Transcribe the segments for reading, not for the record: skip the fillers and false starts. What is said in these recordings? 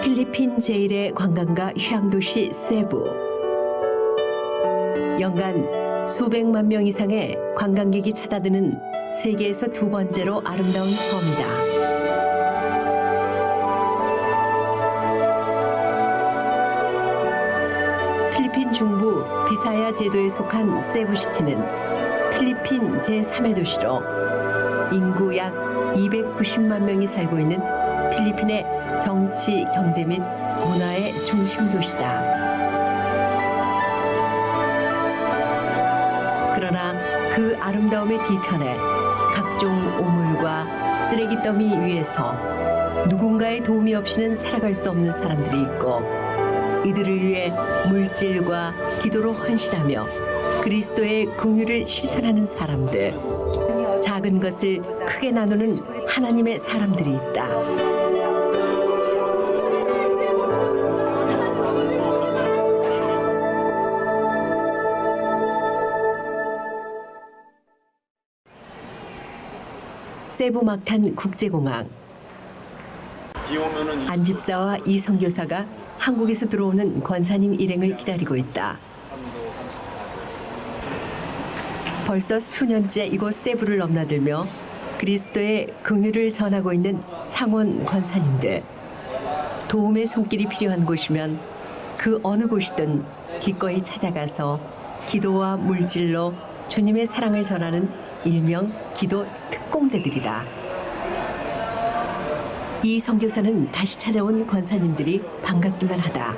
필리핀 제1의 관광가 휴양도시 세부. 연간 수백만 명 이상의 관광객이 찾아드는 세계에서 두 번째로 아름다운 섬이다. 필리핀 중부 비사야 제도에 속한 세부시티는 필리핀 제3의 도시로 인구 약 290만 명이 살고 있는 필리핀의 정치, 경제 및 문화의 중심 도시다. 그러나 그 아름다움의 뒤편에 각종 오물과 쓰레기 더미 위에서 누군가의 도움이 없이는 살아갈 수 없는 사람들이 있고, 이들을 위해 물질과 기도로 헌신하며 그리스도의 긍휼을 실천하는 사람들, 작은 것을 크게 나누는 하나님의 사람들이 있다. 세부 막탄 국제공항. 안 집사와 이 선교사가 한국에서 들어오는 권사님 일행을 기다리고 있다. 벌써 수년째 이곳 세부를 넘나들며 그리스도의 긍휼을 전하고 있는 창원 권사님들. 도움의 손길이 필요한 곳이면 그 어느 곳이든 기꺼이 찾아가서 기도와 물질로 주님의 사랑을 전하는 일명 기도 특공대들이다. 이 선교사는 다시 찾아온 권사님들이 반갑기만 하다.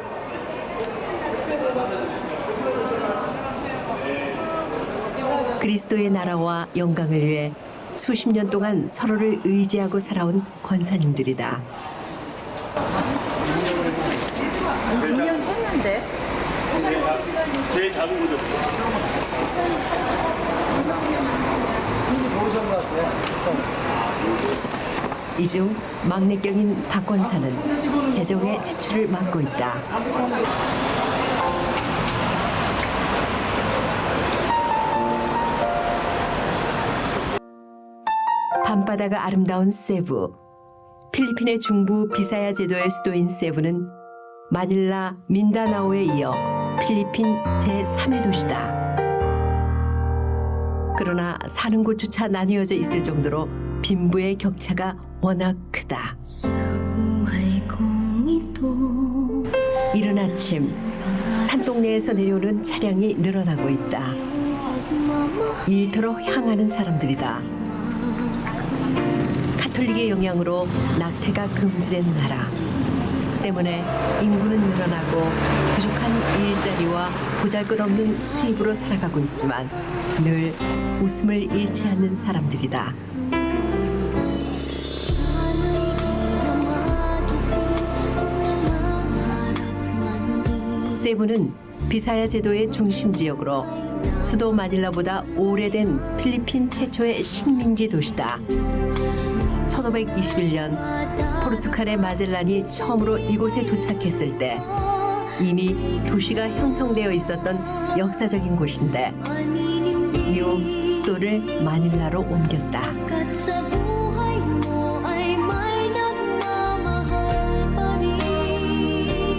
그리스도의 나라와 영광을 위해 수십 년 동안 서로를 의지하고 살아온 권사님들이다. 6년 했는데? 제일 작은 거죠. 이 중 막내격인 박 권사는 재정의 지출을 맡고 있다. 밤바다가 아름다운 세부. 필리핀의 중부 비사야 제도의 수도인 세부는 마닐라, 민다나오에 이어 필리핀 제3의 도시다. 그러나 사는 곳조차 나뉘어져 있을 정도로 빈부의 격차가 워낙 크다. 이른 아침 산동네에서 내려오는 차량이 늘어나고 있다. 일터로 향하는 사람들이다. 가톨릭의 영향으로 낙태가 금지된 나라 때문에 인구는 늘어나고 부족한 일자리와 보잘것없는 수입으로 살아가고 있지만 늘 웃음을 잃지 않는 사람들이다. 세부는 비사야 제도의 중심 지역으로 수도 마닐라보다 오래된 필리핀 최초의 식민지 도시다. 1521년 포르투갈의 마젤란이 처음으로 이곳에 도착했을 때 이미 도시가 형성되어 있었던 역사적인 곳인데 이후 수도를 마닐라로 옮겼다.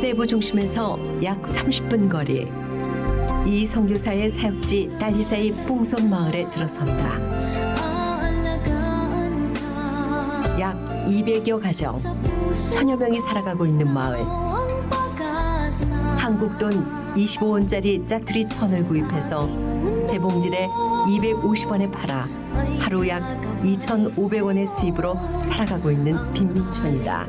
세부 중심에서 약 30분 거리, 이 선교사의 사역지 딸리사이 뿡손 마을에 들어선다. 약 200여 가정, 1000여 명이 살아가고 있는 마을. 한국 돈 25원짜리 짜투리 1000을 구입해서 재봉질에 250원에 팔아 하루 약 2,500원의 수입으로 살아가고 있는 빈민촌이다.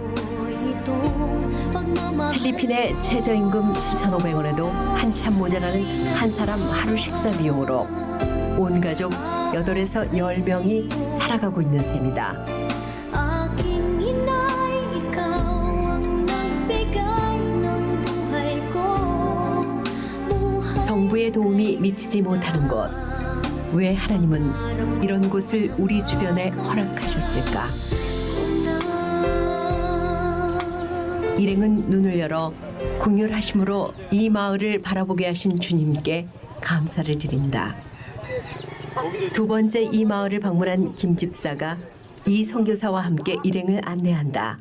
필리핀의 최저임금 7,500원에도 한참 모자라는 한 사람 하루 식사 비용으로 온 가족 8에서 10명이 살아가고 있는 셈이다. 정부의 도움이 미치지 못하는 곳. 왜 하나님은 이런 곳을 우리 주변에 허락하셨을까? 일행은 눈을 열어 긍휼하심으로 이 마을을 바라보게 하신 주님께 감사를 드린다. 두 번째 이 마을을 방문한 김 집사가 이 선교사와 함께 일행을 안내한다.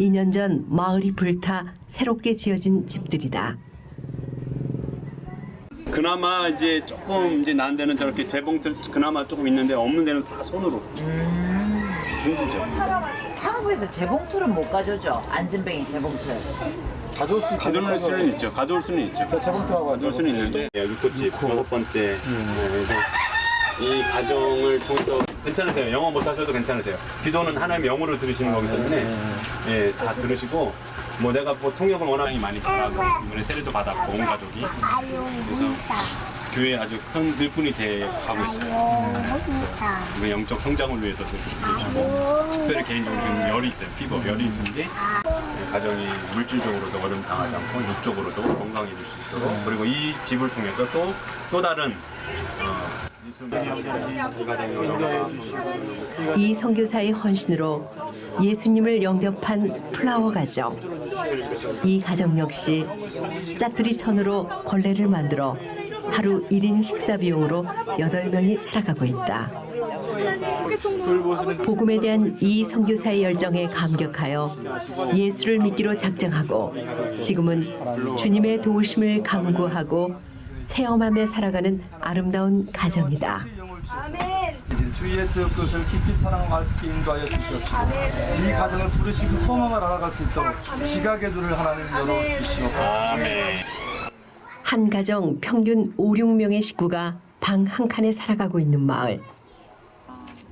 2년 전 마을이 불타 새롭게 지어진 집들이다. 그나마 이제 조금 이제 난 데는 저렇게 재봉틀 그나마 조금 있는데 없는 데는 다 손으로. 힘들죠. 한국에서 재봉틀은 못 가져오죠. 안전뱅이 재봉틀. 가져올 수 있죠. 가져올 수는 있죠. 가져올 수는 있죠. 저 재봉틀하고 가져올 수는 있는데 여기 꽃집 6번째. 그래서 이 과정을 통해서 괜찮으세요. 영어 못하셔도 괜찮으세요. 기도는 하나님의 영어로 들으시는 거기 때문에 예, 다 들으시고 뭐 내가 뭐 통역을 워낙 많이 잘하고 이번에 세례도 받았고 온 가족이 그래서 교회에 아주 큰 들분이 돼 가고 있어요. 그 영적 성장을 위해서도 그러시고 특별히 개인적으로 지금 열이 있어요. 피부 열이 있는데 가정이 물질적으로도 어려움 당하지 않고 육적으로도 건강해질 수 있도록 그리고 이 집을 통해서 또 다른 이 선교사의 헌신으로 예수님을 영접한 플라워 가정. 이 가정 역시 짜투리 천으로 걸레를 만들어 하루 1인 식사 비용으로 8명이 살아가고 있다. 복음에 대한 이 선교사의 열정에 감격하여 예수를 믿기로 작정하고 지금은 주님의 도우심을 강구하고 체험하며 살아가는 아름다운 가정이다. 주 예수의 뜻을 깊이 사랑할 수 있게 인도하여 주시옵시고 이 가정을 부르시고 소망을 알아갈 수 있도록 지각의 눈을 하나님 열어주시옵소서. 아멘. 한 가정 평균 5, 6명의 식구가 방 한 칸에 살아가고 있는 마을.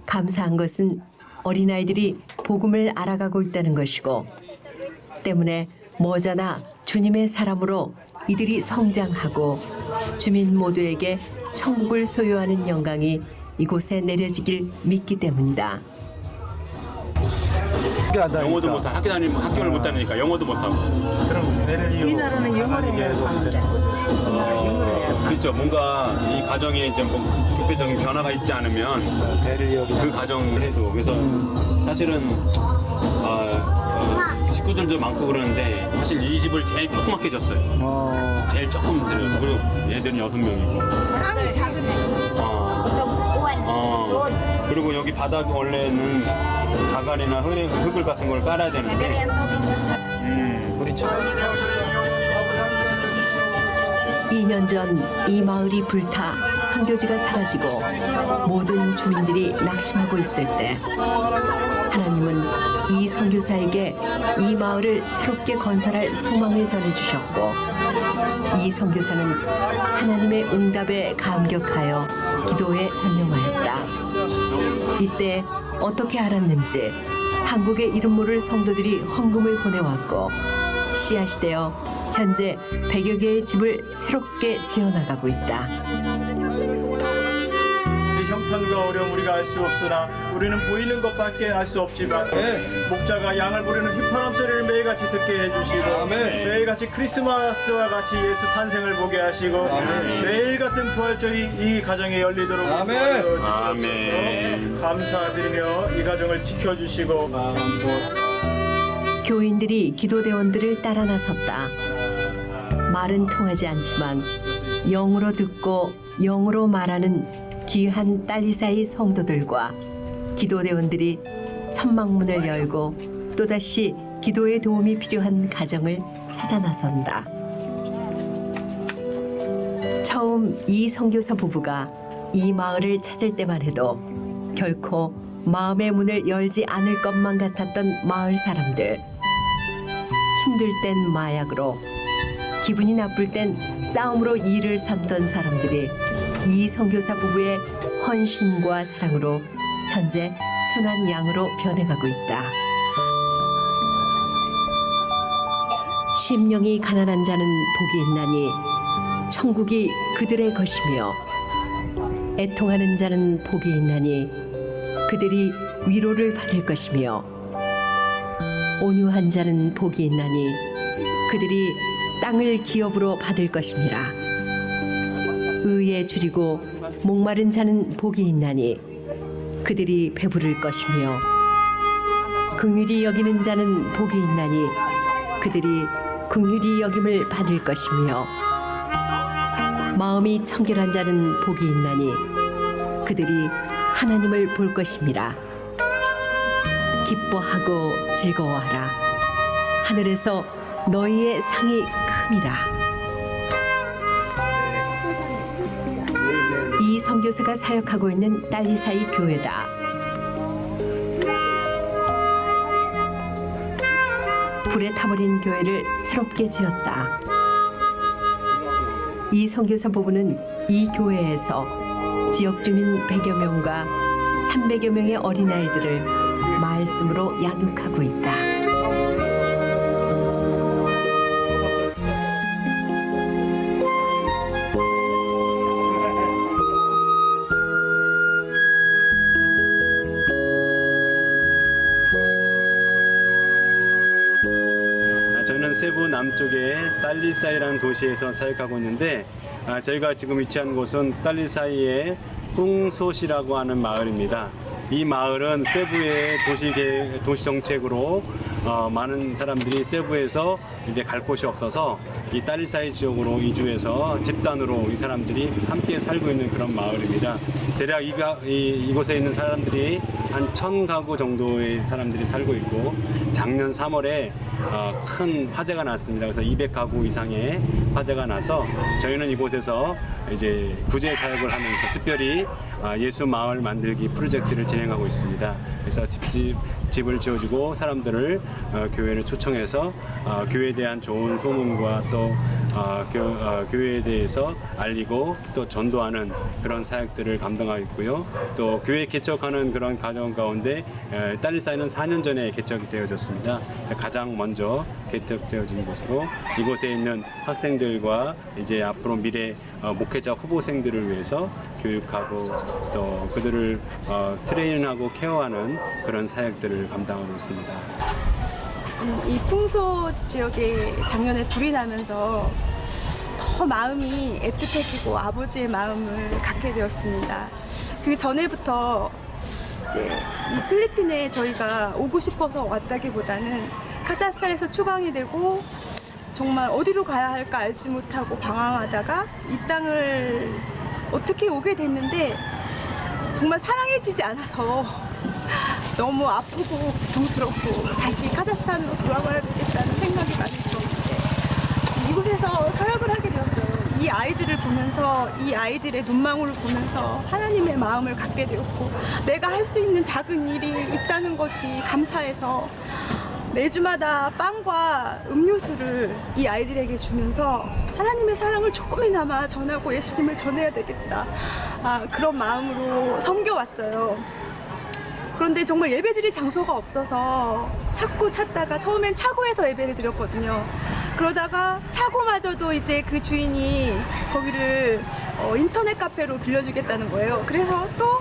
감사한 것은 어린아이들이 복음을 알아가고 있다는 것이고 때문에 머지않아 주님의 사람으로 이들이 성장하고 주민 모두에게 천국을 소유하는 영광이 이곳에 내려지길 믿기 때문이다. 영어도 못하고 학교를 못 다니니까 영어도 못하고. 이 나라는 영어를 해서 하는데. 그렇죠. 뭔가 이 가정에 좀 교회적인 변화가 있지 않으면 그 가정을 해도 그래서 사실은 식구들도 많고 그러는데 사실 이 집을 제일 조그맣게 줬어요. 제일 조금 들여서 그리고 얘들은 6명이고. 땅이 작으네. 그리고 여기 바닥 원래는 자갈이나 흙을 같은 걸 깔아야 되는데 그렇죠. 2년 전 이 마을이 불타 선교지가 사라지고 모든 주민들이 낙심하고 있을 때 하나님은 이 선교사에게 이 마을을 새롭게 건설할 소망을 전해주셨고 이 선교사는 하나님의 응답에 감격하여 기도에 전념하였다. 이때 어떻게 알았는지 한국의 이름 모를 성도들이 헌금을 보내왔고 씨앗이 되어 현재 100여 개의 집을 새롭게 지어나가고 있다. 형편과 어려움 우리가 알 수 없으나 우리는 보이는 것밖에 알 수 없지만 목자가 양을 부르는 휘파람 소리를 매일같이 듣게 해주시고 매일같이 크리스마스와 같이 예수 탄생을 보게 하시고 매일 같은 부활절이 이 가정에 열리도록 도와주시옵소서. 감사드리며 이 가정을 지켜주시고 교인들이 기도대원들을 따라 나섰다. 말은 통하지 않지만 영으로 듣고 영으로 말하는 귀한 딸리사의 성도들과 기도대원들이 천막문을 열고 또다시 기도의 도움이 필요한 가정을 찾아 나선다. 처음 이 선교사 부부가 이 마을을 찾을 때만 해도 결코 마음의 문을 열지 않을 것만 같았던 마을 사람들. 힘들 땐 마약으로 기분이 나쁠 땐 싸움으로 일을 삼던 사람들이 이 선교사 부부의 헌신과 사랑으로 현재 순한 양으로 변해가고 있다. 심령이 가난한 자는 복이 있나니 천국이 그들의 것이며 애통하는 자는 복이 있나니 그들이 위로를 받을 것이며 온유한 자는 복이 있나니 그들이 땅을 기업으로 받을 것임이라. 의에 줄이고 목마른 자는 복이 있나니 그들이 배부를 것이며 긍휼히 여기는 자는 복이 있나니 그들이 긍휼히 여김을 받을 것이며 마음이 청결한 자는 복이 있나니 그들이 하나님을 볼 것임이라. 기뻐하고 즐거워하라. 하늘에서 너희의 상이 큼이라. 이 선교사가 사역하고 있는 딸리사이 교회다. 불에 타버린 교회를 새롭게 지었다. 이 선교사 부부는 이 교회에서 지역 주민 100여 명과 300여 명의 어린아이들을 말씀으로 양육하고 있다. 저는 세부 남쪽의 딸리사이라는 도시에서 사역하고 있는데 저희가 지금 위치한 곳은 딸리사이의 꿍소시라고 하는 마을입니다. 이 마을은 세부의 도시 정책으로 많은 사람들이 세부에서 이제 갈 곳이 없어서 이 딸리사이 지역으로 이주해서 집단으로 이 사람들이 함께 살고 있는 그런 마을입니다. 대략 이곳에 있는 사람들이 한 1000가구 정도의 사람들이 살고 있고 작년 3월에 큰 화재가 났습니다. 그래서 200가구 이상의 화재가 나서 저희는 이곳에서 이제 구제 사역을 하면서 특별히 예수 마을 만들기 프로젝트를 진행하고 있습니다. 그래서 집을 지어주고 사람들을 교회를 초청해서 교회에 대한 좋은 소문과 또 교회에 대해서 알리고 또 전도하는 그런 사역들을 감당하고 있고요. 또 교회 개척하는 그런 과정 가운데 딸리사이는 4년 전에 개척이 되어졌습니다. 가장 먼저 개척되어진 곳으로 이곳에 있는 학생들과 이제 앞으로 미래 목회자 후보생들을 위해서 교육하고 또 그들을 트레이닝하고 케어하는 그런 사역들을 감당하고 있습니다. 이 풍소 지역에 작년에 불이 나면서 더 마음이 애틋해지고 아버지의 마음을 갖게 되었습니다. 그 전에부터 이제 이 필리핀에 저희가 오고 싶어서 왔다기보다는 카자흐스탄에서 추방이 되고 정말 어디로 가야 할까 알지 못하고 방황하다가 이 땅을 어떻게 오게 됐는데 정말 사랑해지지 않아서 너무 아프고 고통스럽고 다시 카자흐스탄으로 돌아가야 되겠다는 생각이 많이 들었는데 이곳에서 사역을 하게 되었어요. 이 아이들을 보면서 이 아이들의 눈망울을 보면서 하나님의 마음을 갖게 되었고 내가 할 수 있는 작은 일이 있다는 것이 감사해서 매주마다 빵과 음료수를 이 아이들에게 주면서 하나님의 사랑을 조금이나마 전하고 예수님을 전해야 되겠다 그런 마음으로 섬겨왔어요. 그런데 정말 예배드릴 장소가 없어서 찾다가 처음엔 차고에서 예배를 드렸거든요. 그러다가 차고마저도 이제 그 주인이 거기를 인터넷 카페로 빌려주겠다는 거예요. 그래서 또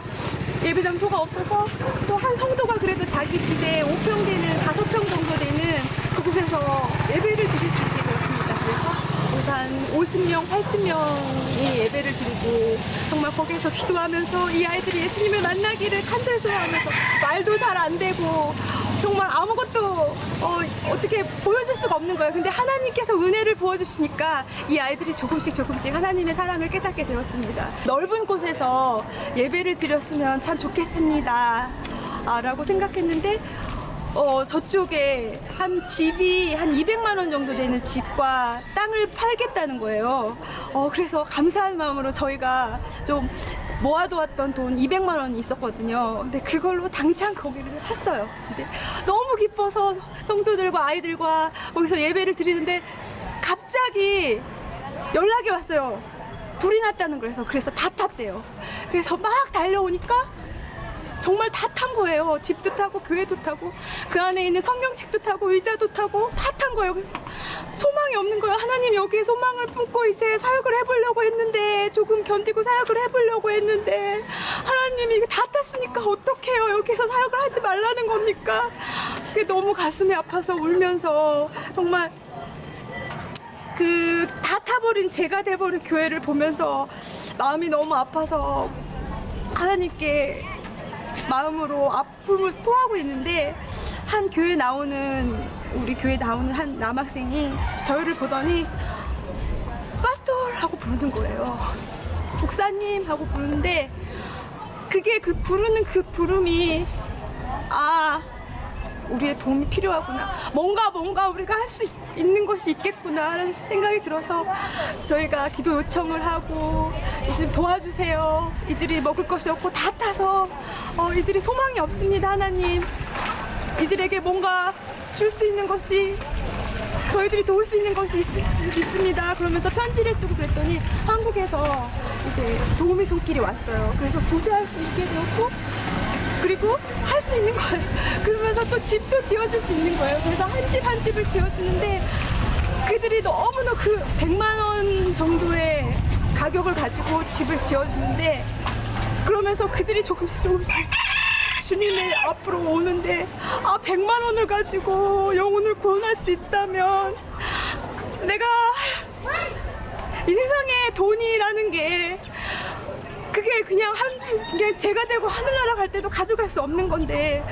예배 장소가 없어서 또 한 성도가 그래도 자기 집에 5평 되는 5평 정도 되는 그곳에서 예배를 드릴 수 있게 되었습니다. 그래서 한 50명, 80명이 예배를 드리고 정말 거기에서 기도하면서 이 아이들이 예수님을 만나기를 간절소하면서 말도 잘 안 되고 정말 아무것도 어떻게 보여줄 수가 없는 거예요. 근데 하나님께서 은혜를 부어주시니까 이 아이들이 조금씩 하나님의 사랑을 깨닫게 되었습니다. 넓은 곳에서 예배를 드렸으면 참 좋겠습니다 라고 생각했는데 저쪽에 한 집이 한 200만 원 정도 되는 집과 땅을 팔겠다는 거예요. 그래서 감사한 마음으로 저희가 좀 모아두었던 돈 200만 원이 있었거든요. 근데 그걸로 당장 거기를 샀어요. 근데 너무 기뻐서 성도들과 아이들과 거기서 예배를 드리는데 갑자기 연락이 왔어요. 불이 났다는 거예요. 그래서 다 탔대요. 그래서 막 달려오니까 정말 다 탄 거예요. 집도 타고 교회도 타고 그 안에 있는 성경책도 타고 의자도 타고 다 탄 거예요. 그래서 소망이 없는 거예요. 하나님 여기에 소망을 품고 이제 사역을 해보려고 했는데 조금 견디고 사역을 해보려고 했는데 하나님이 이거 다 탔으니까 어떡해요. 여기서 사역을 하지 말라는 겁니까? 그게 너무 가슴이 아파서 울면서 정말 그 다 타버린 제가 돼버린 교회를 보면서 마음이 너무 아파서 하나님께 마음으로 아픔을 토하고 있는데 우리 교회 나오는 한 남학생이 저희를 보더니 파스토 하고 부르는 거예요. 목사님 하고 부르는데 그게 그 부르는 그 부름이 우리의 도움이 필요하구나. 뭔가 우리가 할 수 있는 것이 있겠구나 하는 생각이 들어서 저희가 기도 요청을 하고 이들 도와주세요. 이들이 먹을 것이 없고 다 타서 이들이 소망이 없습니다. 하나님, 이들에게 뭔가 줄 수 있는 것이, 저희들이 도울 수 있는 것이 있습니다. 그러면서 편지를 쓰고 그랬더니 한국에서 이제 도우미 손길이 왔어요. 그래서 구제할 수 있게 되었고, 그리고 할 수 있는 거예요. 그러면서 또 집도 지어줄 수 있는 거예요. 그래서 한 집 한 집을 지어주는데 그들이 너무나 그 100만 원 정도의 가격을 가지고 집을 지어주는데, 그러면서 그들이 조금씩 주님의 앞으로 오는데 100만 원을 가지고 영혼을 구원할 수 있다면, 내가 이 세상에 돈이라는 게 그게 그냥 그냥 제가 되고 하늘나라 갈 때도 가져갈 수 없는 건데,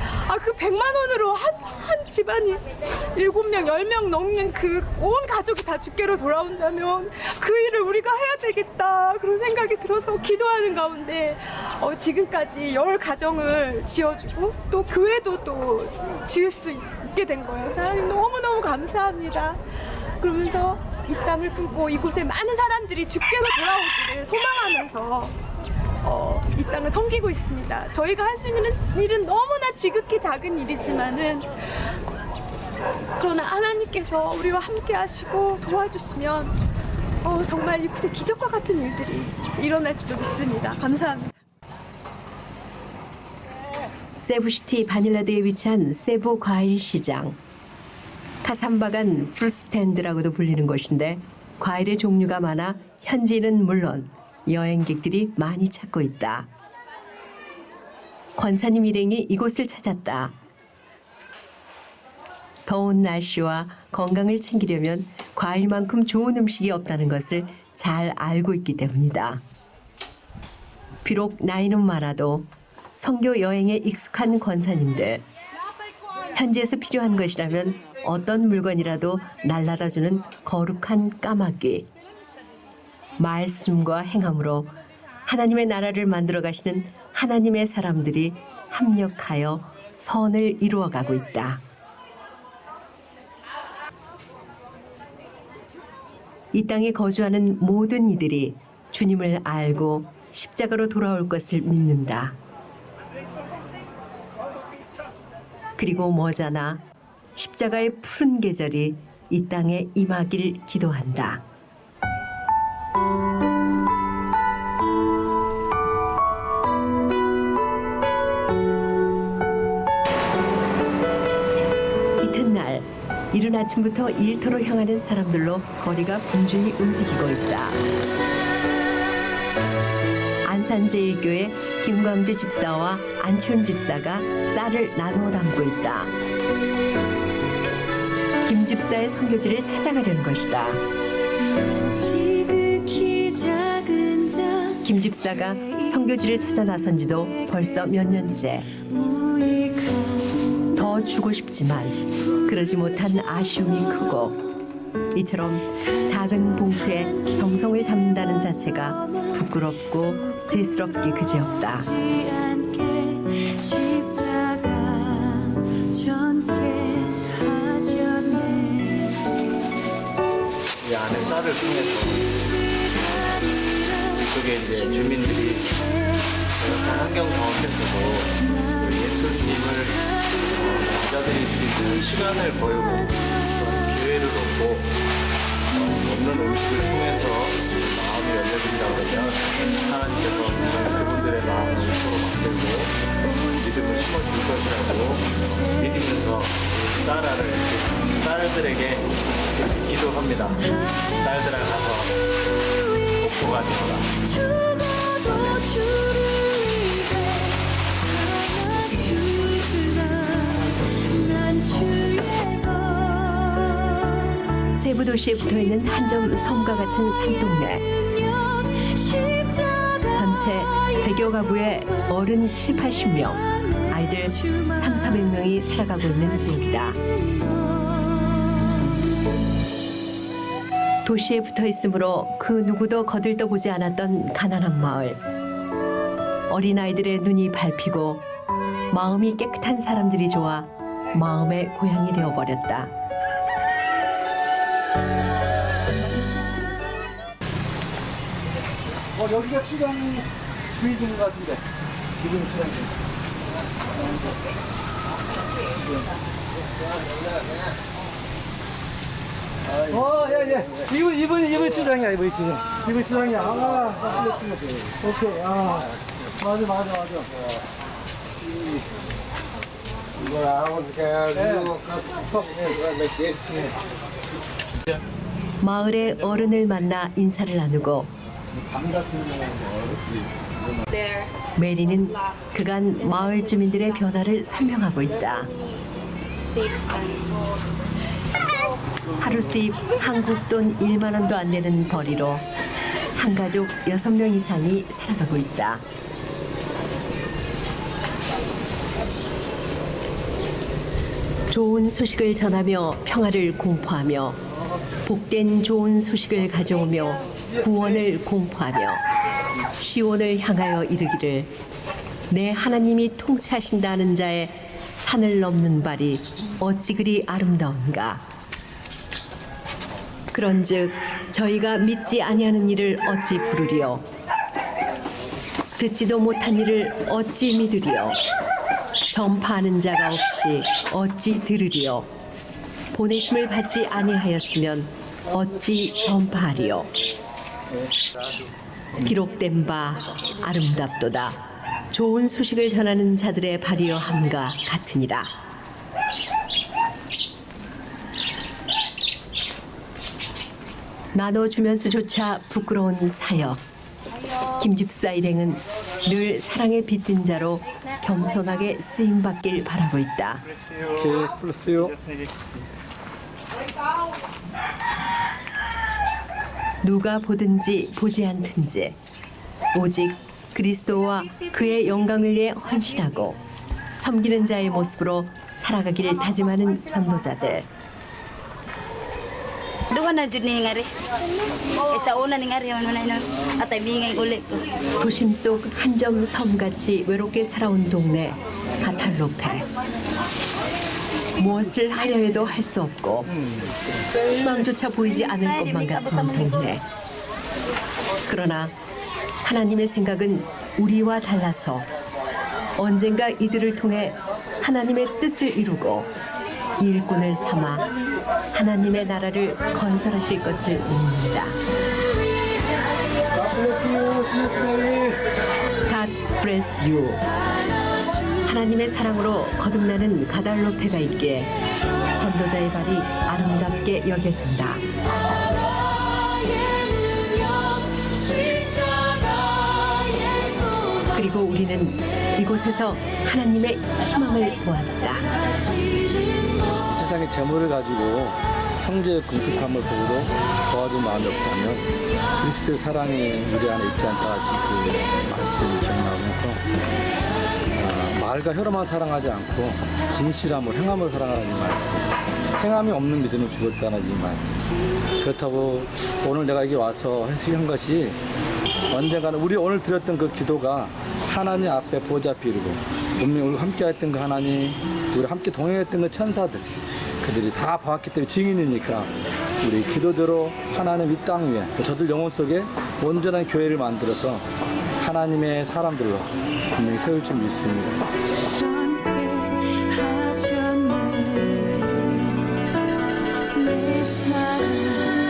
그 100만 원으로 한 집안이 7명, 10명 넘는 그 온 가족이 다 주께로 돌아온다면 그 일을 우리가 해야 되겠다, 그런 생각이 들어서 기도하는 가운데 지금까지 10가정을 지어주고 또 교회도 또 지을 수 있게 된 거예요. 하나님 너무너무 감사합니다. 그러면서 이 땅을 품고 이곳에 많은 사람들이 주께로 돌아오기를 소망하면서 이 땅을 섬기고 있습니다. 저희가 할 수 있는 일은 너무나 지극히 작은 일이지만은, 그러나 하나님께서 우리와 함께 하시고 도와주시면 정말 이곳에 기적과 같은 일들이 일어날 줄로 믿습니다. 감사합니다. 세부시티 바닐라드에 위치한 세부 과일 시장. 카삼바간 프루스탠드라고도 불리는 곳인데 과일의 종류가 많아 현지인은 물론 여행객들이 많이 찾고 있다. 권사님 일행이 이곳을 찾았다. 더운 날씨와 건강을 챙기려면 과일만큼 좋은 음식이 없다는 것을 잘 알고 있기 때문이다. 비록 나이는 많아도 선교 여행에 익숙한 권사님들. 현지에서 필요한 것이라면 어떤 물건이라도 날라다주는 거룩한 까마귀. 말씀과 행함으로 하나님의 나라를 만들어 가시는 하나님의 사람들이 합력하여 선을 이루어가고 있다. 이 땅에 거주하는 모든 이들이 주님을 알고 십자가로 돌아올 것을 믿는다. 그리고 머지않아 십자가의 푸른 계절이 이 땅에 임하길 기도한다. 이튿날 이른 아침부터 일터로 향하는 사람들로 거리가 분주히 움직이고 있다. 안산제일교회 김광주 집사와 안치훈 집사가 쌀을 나누어 담고 있다. 김 집사의 선교지를 찾아가려는 것이다. 김 집사가 선교지를 찾아 나선 지도 벌써 몇 년째. 더 주고 싶지만 그러지 못한 아쉬움이 크고, 이처럼 작은 봉투에 정성을 담는다는 자체가 부끄럽고 죄스럽기 그지없다. 이 안에 쌀을 통해서 이쪽에 이제 주민들이 그런 환경 가운데서도 예수님을 받아들일 수 있는 시간을 보이고 기회를 얻고 먹는 음식을 통해서 마음이 열려진다고 그러면 하나님께서 그분들의 마음을 서로 만들고 믿음을 심어줄 것이라고 믿으면서 쌀들에게 기도합니다. 쌀들아 가서 복보가 되거라. 세부 도시에 붙어있는 한 점 섬과 같은 산동네. 전체 100여 가구의 어른 7, 80명, 아이들 3, 400명이 살아가고 있는 지역이다. 도시에 붙어있으므로 그 누구도 거들떠보지 않았던 가난한 마을. 어린아이들의 눈이 밟히고 마음이 깨끗한 사람들이 좋아 마음의 고향이 되어버렸다. 여기가 출장 주의인 것 같은데. 지금 출장. 예. 이번 출장이야, 이번 출장. 이번 출장이야. 오케이. 맞아. 마을의 어른을 만나 인사를 나누고 메리는 그간 마을 주민들의 변화를 설명하고 있다. 하루 수입 한국 돈 1만 원도 안 되는 벌이로 한 가족 6명 이상이 살아가고 있다. 좋은 소식을 전하며 평화를 공포하며 복된 좋은 소식을 가져오며 구원을 공포하며 시온을 향하여 이르기를 내 하나님이 통치하신다는 자의 산을 넘는 발이 어찌 그리 아름다운가. 그런즉 저희가 믿지 아니하는 일을 어찌 부르리요 듣지도 못한 일을 어찌 믿으리요 전파하는 자가 없이 어찌 들으리요 보내심을 받지 아니하였으면 어찌 전파하리요. 기록된 바 아름답도다. 좋은 소식을 전하는 자들의 발이여 함과 같으니라. 나눠주면서조차 부끄러운 사역. 김집사 일행은 늘 사랑의 빚진 자로 겸손하게 쓰임받길 바라고 있다. 오케이, 플러스요. 누가 보든지 보지 않든지 오직 그리스도와 그의 영광을 위해 헌신하고 섬기는 자의 모습으로 살아가기를 다짐하는 전도자들. 도심 속 한 점 섬같이 외롭게 살아온 동네 가탈로페. 무엇을 하려 해도 할 수 없고 희망조차 보이지 않을 것만 같은 동네. 그러나 하나님의 생각은 우리와 달라서 언젠가 이들을 통해 하나님의 뜻을 이루고 일꾼을 삼아 하나님의 나라를 건설하실 것을 믿는다. God bless you. 하나님의 사랑으로 거듭나는 가달로페가 있기에 전도자의 발이 아름답게 여겨진다. 그리고 우리는 이곳에서 하나님의 희망을 보았다. 세상의 재물을 가지고 형제의 궁핍함을 보고도 도와줄 마음이 없다면 그리스도의 사랑이 우리 안에 있지 않다 하신 그 말씀이 기억나면서 말과 혀로만 사랑하지 않고 진실함을 행함을 사랑하라는 이 말씀. 행함이 없는 믿음은 죽었다는 이 말씀. 그렇다고 오늘 내가 여기 와서 해석한 것이 언젠가는 우리 오늘 드렸던 그 기도가 하나님 앞에 보좌앞에 이르고 분명히 우리 함께 했던 그 하나님, 우리 함께 동행했던 그 천사들, 그들이 다 보았기 때문에 증인이니까 우리 기도대로 하나님 이 땅 위에 저들 영혼 속에 온전한 교회를 만들어서 하나님의 사람들로 분명히 세울 줄 믿습니다. 내 사랑